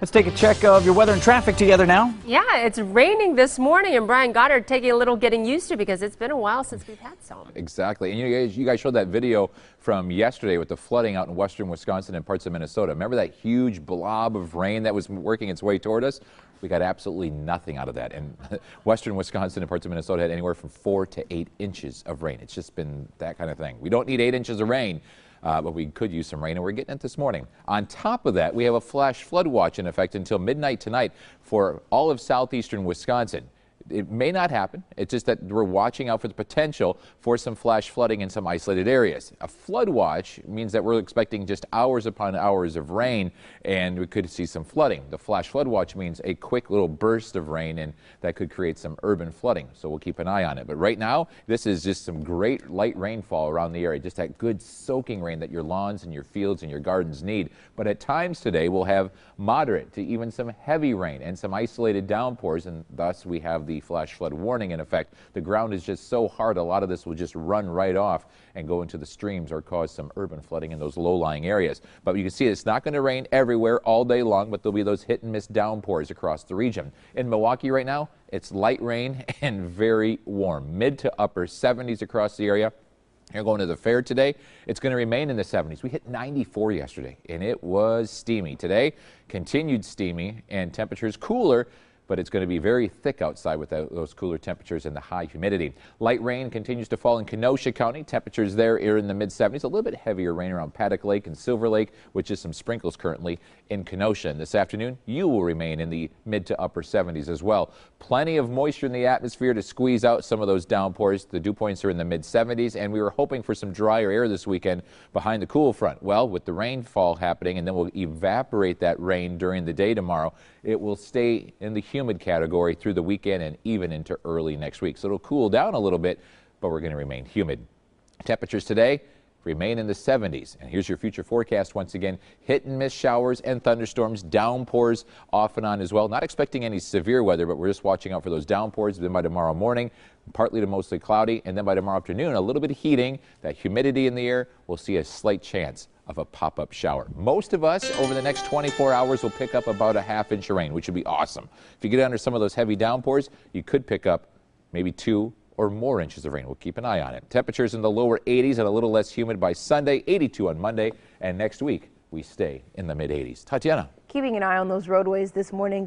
Let's take a check of your weather and traffic together now. Yeah, it's raining this morning, and Brian Goddard taking a little getting used to because it's been a while since we've had some. Exactly. And you guys showed that video from yesterday with the flooding out in western Wisconsin and parts of Minnesota. Remember that huge blob of rain that was working its way toward us? We got absolutely nothing out of that. And western Wisconsin and parts of Minnesota had anywhere from 4 to 8 inches of rain. It's just been that kind of thing. We don't need 8 inches of rain. But we could use some rain, and we're getting it this morning. On top of that, we have a flash flood watch in effect until midnight tonight for all of southeastern Wisconsin. It may not happen. It's just that we're watching out for the potential for some flash flooding in some isolated areas. A flood watch means that we're expecting just hours upon hours of rain, and we could see some flooding. The flash flood watch means a quick little burst of rain, and that could create some urban flooding. So we'll keep an eye on it. But right now, this is just some great light rainfall around the area, just that good soaking rain that your lawns and your fields and your gardens need. But at times today, we'll have moderate to even some heavy rain and some isolated downpours, and thus we have the flash flood warning in effect. The ground is just so hard, a lot of this will just run right off and go into the streams or cause some urban flooding in those low-lying areas. But you can see it's not going to rain everywhere all day long, but there'll be those hit-and-miss downpours across the region. In Milwaukee right now, it's light rain and very warm, mid to upper 70s across the area. You're going to the fair today, it's going to remain in the 70s. We hit 94 yesterday, and it was steamy. Today, continued steamy and temperatures cooler, but it's going to be very thick outside with those cooler temperatures and the high humidity. Light rain continues to fall in Kenosha County. Temperatures there are in the mid-70s. A little bit heavier rain around Paddock Lake and Silver Lake, which is some sprinkles currently in Kenosha. And this afternoon, you will remain in the mid to upper 70s as well. Plenty of moisture in the atmosphere to squeeze out some of those downpours. The dew points are in the mid-70s, and we were hoping for some drier air this weekend behind the cool front. Well, with the rainfall happening, and then we'll evaporate that rain during the day tomorrow, it will stay in the humid category through the weekend and even into early next week. So it'll cool down a little bit, but we're going to remain humid. Temperatures today remain in the 70s. And here's your future forecast once again. Hit and miss showers and thunderstorms, downpours off and on as well. Not expecting any severe weather, but we're just watching out for those downpours. Then by tomorrow morning, partly to mostly cloudy, and then by tomorrow afternoon, a little bit of heating, that humidity in the air, we'll see a slight chance of a pop-up shower. Most of us over the next 24 hours will pick up about a ½ inch of rain, which would be awesome. If you get under some of those heavy downpours, you could pick up maybe 2 or more inches of rain. We'll keep an eye on it. Temperatures in the lower 80s and a little less humid by Sunday, 82 on Monday, and next week we stay in the mid-80s. Tatiana. Keeping an eye on those roadways this morning.